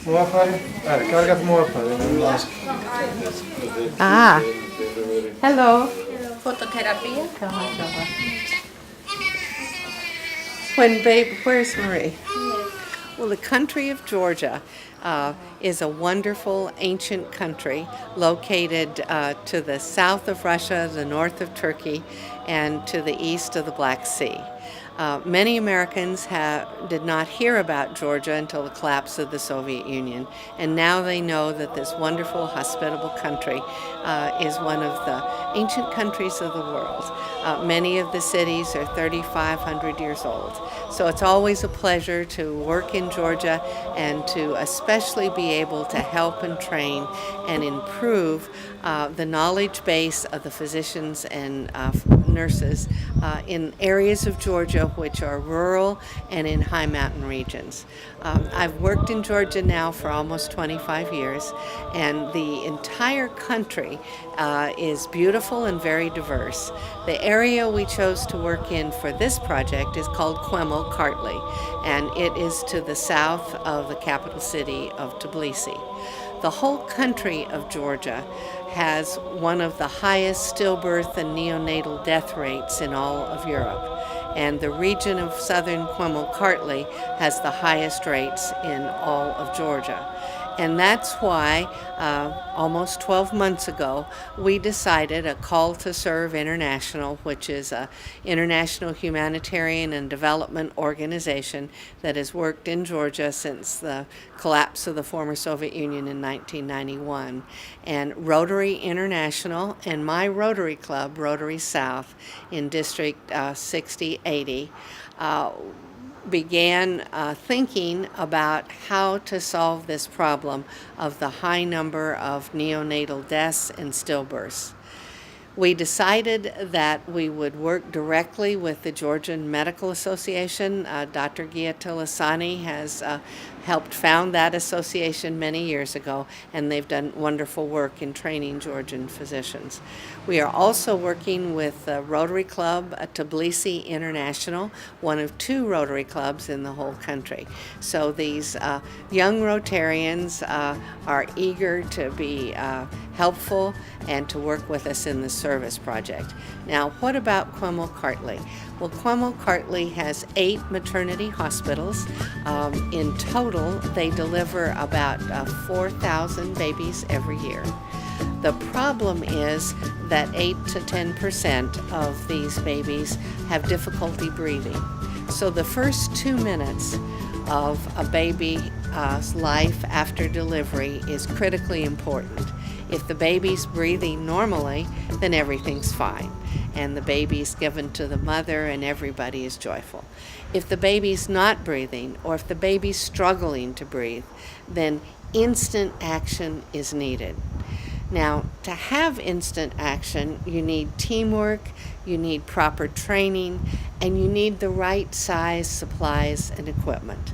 موافقة؟ كارغة موافقة. Ah, hello. Fototerapia. Where's Marie? Well, the country of Georgia is a wonderful ancient country located to the south of Russia, the north of Turkey, and to the east of the Black Sea. Many Americans did not hear about Georgia until the collapse of the Soviet Union, and now they know that this wonderful, hospitable country is one of the ancient countries of the world. Many of the cities are 3,500 years old. So it's always a pleasure to work in Georgia and to especially be able to help and train and improve the knowledge base of the physicians and nurses in areas of Georgia which are rural and in high mountain regions. I've worked in Georgia now for almost 25 years, and the entire country is beautiful and very diverse. The area we chose to work in for this project is called Kartli, and it is to the south of the capital city of Tbilisi. The whole country of Georgia has one of the highest stillbirth and neonatal death rates in all of Europe, and the region of southern Kartli has the highest rates in all of Georgia. And that's why almost 12 months ago we decided a Call to Serve International, which is an international humanitarian and development organization that has worked in Georgia since the collapse of the former Soviet Union in 1991. And Rotary International and my Rotary Club, Rotary South, in District 6080, began thinking about how to solve this problem of the high number of neonatal deaths and stillbirths. We decided that we would work directly with the Georgian Medical Association. Dr. Gia Tilasani has helped found that association many years ago, and they've done wonderful work in training Georgian physicians. We are also working with the Rotary Club Tbilisi International, one of 2 Rotary clubs in the whole country. So these young Rotarians are eager to be helpful and to work with us in the service project. Now, what about Kartli? Well, Kartli has 8 maternity hospitals. In total, they deliver about 4,000 babies every year. The problem is that 8 to 10% of these babies have difficulty breathing. So the first 2 minutes of a baby's life after delivery is critically important. If the baby's breathing normally, then everything's fine, and the baby's given to the mother and everybody is joyful. If the baby's not breathing, or if the baby's struggling to breathe, then instant action is needed. Now, to have instant action, you need teamwork, you need proper training, and you need the right size supplies and equipment.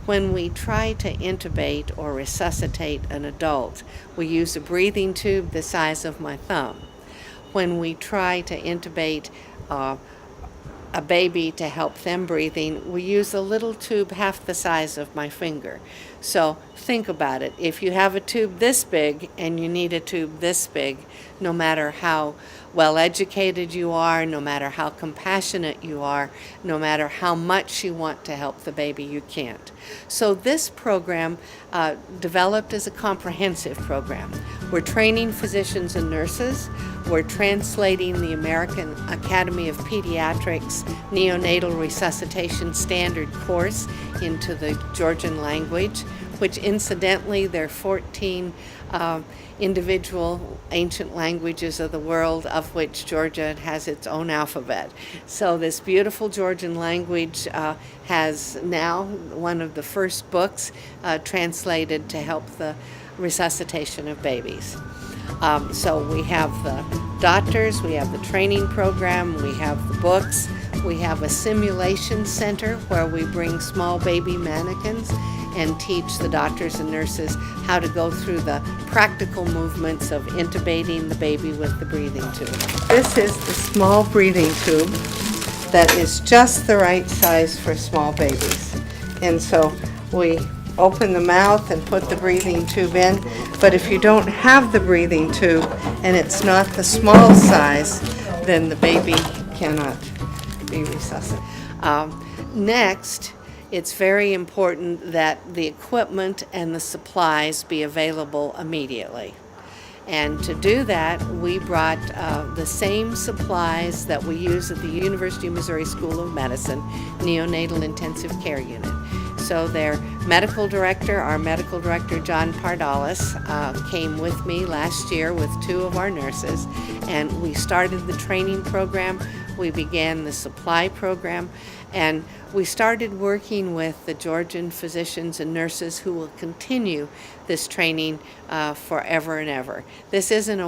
When we try to intubate or resuscitate an adult, we use a breathing tube the size of my thumb. When we try to intubate a baby to help them breathing, we use a little tube half the size of my finger. So think about it. If you have a tube this big and you need a tube this big, no matter how well educated you are, no matter how compassionate you are, no matter how much you want to help the baby, you can't. So this program developed as a comprehensive program. We're training physicians and nurses. We're translating the American Academy of Pediatrics neonatal resuscitation standard course into the Georgian language, which incidentally there are 14 individual ancient languages of the world, of which Georgia has its own alphabet. So this beautiful Georgian language has now one of the first books translated to help the resuscitation of babies. So we have the doctors, we have the training program, we have the books, we have a simulation center where we bring small baby mannequins and teach the doctors and nurses how to go through the practical movements of intubating the baby with the breathing tube. This is the small breathing tube that is just the right size for small babies. And so we open the mouth and put the breathing tube in. But if you don't have the breathing tube and it's not the small size, then the baby cannot be resuscitated. Next, it's very important that the equipment and the supplies be available immediately. And to do that, we brought the same supplies that we use at the University of Missouri School of Medicine Neonatal Intensive Care Unit. So their medical director, our medical director, John Pardalis, came with me last year with 2 of our nurses, and we started the training program. We began the supply program, and we started working with the Georgian physicians and nurses who will continue this training forever and ever. This isn't a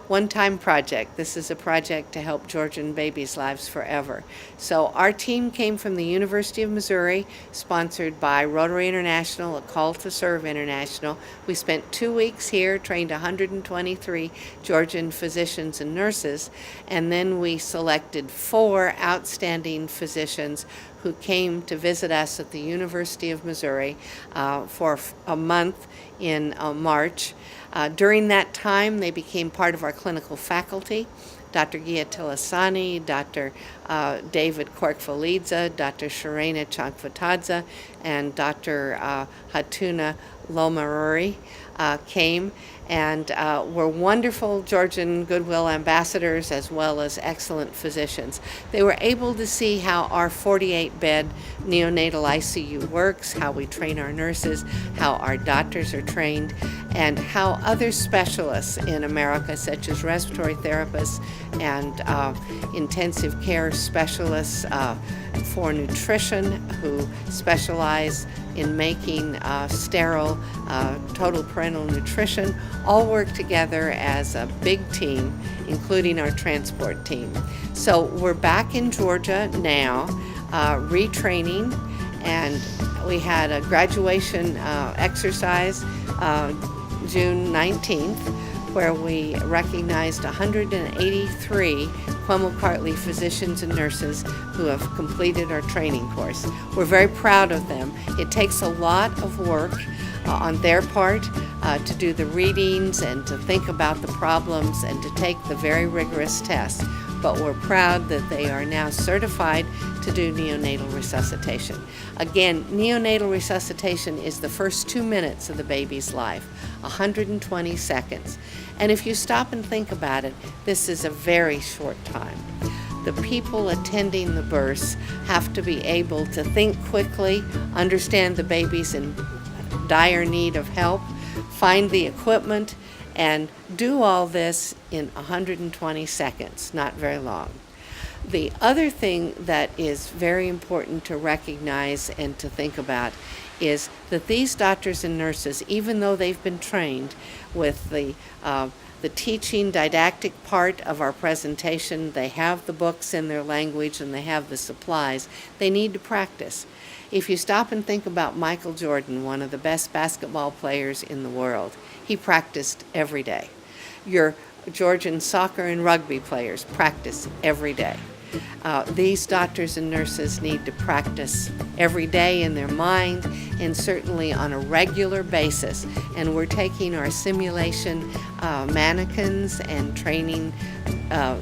one-time project. This is a project to help Georgian babies' lives forever. So our team came from the University of Missouri, sponsored by Rotary International, a Call to Serve International. We spent 2 weeks here, trained 123 Georgian physicians and nurses, and then we selected 4 outstanding physicians who came to visit us at the University of Missouri for a month in March. During that time, they became part of our clinical faculty. Dr. Gia Tilasani, Dr. David Korkvalidze, Dr. Sharena Chankvatadze, and Dr. Hatuna Lomaruri came and were wonderful Georgian Goodwill ambassadors as well as excellent physicians. They were able to see how our 48-bed neonatal ICU works, how we train our nurses, how our doctors are trained, and how other specialists in America, such as respiratory therapists and intensive care specialists for nutrition, who specialize in making sterile total parental nutrition, all work together as a big team, including our transport team. So we're back in Georgia now, retraining, and we had a graduation exercise June 19th, where we recognized 183 Quemo-Cartley physicians and nurses who have completed our training course. We're very proud of them. It takes a lot of work on their part to do the readings and to think about the problems and to take the very rigorous tests. But we're proud that they are now certified to do neonatal resuscitation. Again, neonatal resuscitation is the first 2 minutes of the baby's life, 120 seconds. And if you stop and think about it, this is a very short time. The people attending the births have to be able to think quickly, understand the baby's in dire need of help, find the equipment, and do all this in 120 seconds, not very long. The other thing that is very important to recognize and to think about is that these doctors and nurses, even though they've been trained with the teaching didactic part of our presentation, they have the books in their language and they have the supplies, they need to practice. If you stop and think about Michael Jordan, one of the best basketball players in the world, he practiced every day. Your Georgian soccer and rugby players practice every day. These doctors and nurses need to practice every day in their mind and certainly on a regular basis. And we're taking our simulation mannequins and training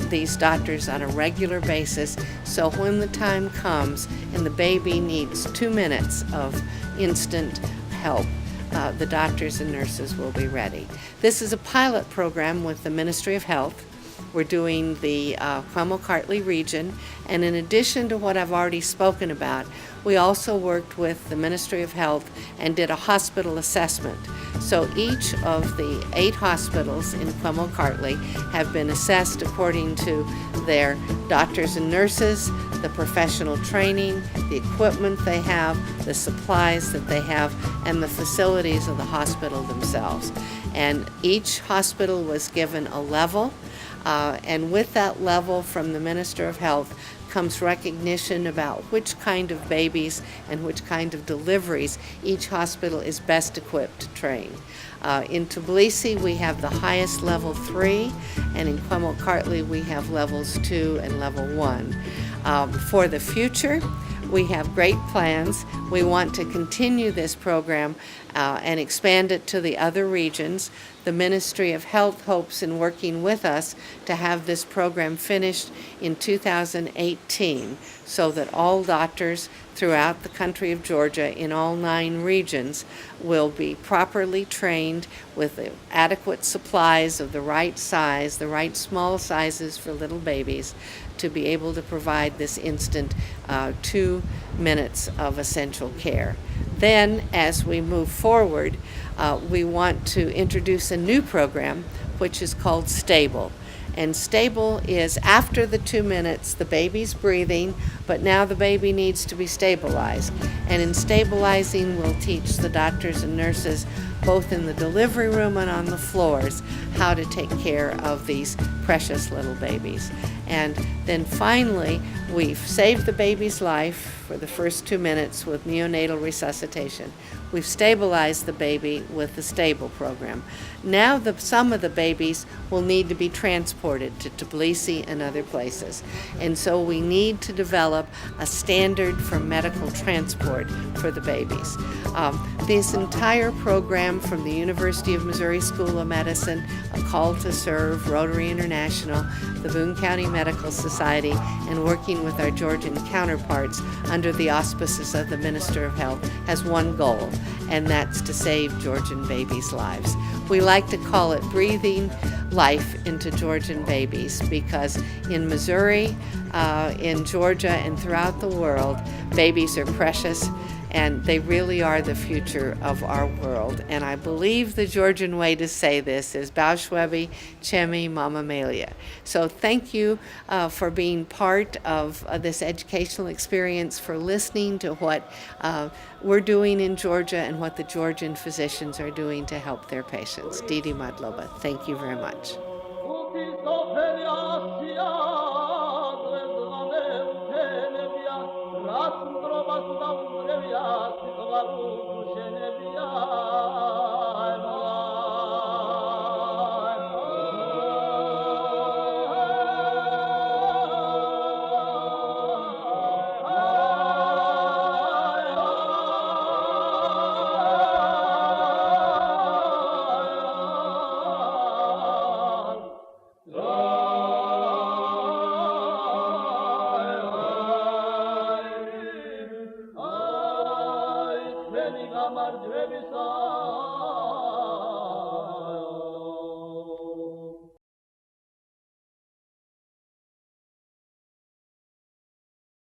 these doctors on a regular basis, so when the time comes and the baby needs 2 minutes of instant help, the doctors and nurses will be ready. This is a pilot program with the Ministry of Health. We're doing the Quemo-Cartley region, and in addition to what I've already spoken about, we also worked with the Ministry of Health and did a hospital assessment. So each of the 8 hospitals in Quemo-Cartley have been assessed according to their doctors and nurses, the professional training, the equipment they have, the supplies that they have, and the facilities of the hospital themselves. And each hospital was given a level, and with that level from the Minister of Health comes recognition about which kind of babies and which kind of deliveries each hospital is best equipped to train. In Tbilisi, we have the highest level 3, and in Quemo-Cartley, we have levels 2 and level 1. For the future, We have great plans. We want to continue this program and expand it to the other regions. The Ministry of Health hopes in working with us to have this program finished in 2018 so that all doctors throughout the country of Georgia in all 9 regions will be properly trained with the adequate supplies of the right size, the right small sizes for little babies, to be able to provide this instant 2 minutes of essential care. Then, as we move forward, we want to introduce a new program which is called Stable. And Stable is after the 2 minutes, the baby's breathing, but now the baby needs to be stabilized. And in stabilizing, we'll teach the doctors and nurses, both in the delivery room and on the floors, how to take care of these precious little babies. And then finally, we've saved the baby's life for the first 2 minutes with neonatal resuscitation. We've stabilized the baby with the Stable program. Now some of the babies will need to be transported to Tbilisi and other places. And so we need to develop a standard for medical transport for the babies. This entire program from the University of Missouri School of Medicine, A Call to Serve, Rotary International, the Boone County Medical Society, and working with our Georgian counterparts under the auspices of the Minister of Health has one goal, and that's to save Georgian babies' lives. We like to call it breathing life into Georgian babies because in Missouri, in Georgia, and throughout the world, babies are precious and they really are the future of our world. And I believe the Georgian way to say this is Baushwebi Chemi Mama Melia. So thank you for being part of this educational experience, for listening to what we're doing in Georgia and what the Georgian physicians are doing to help their patients. Didi Madloba, thank you very much.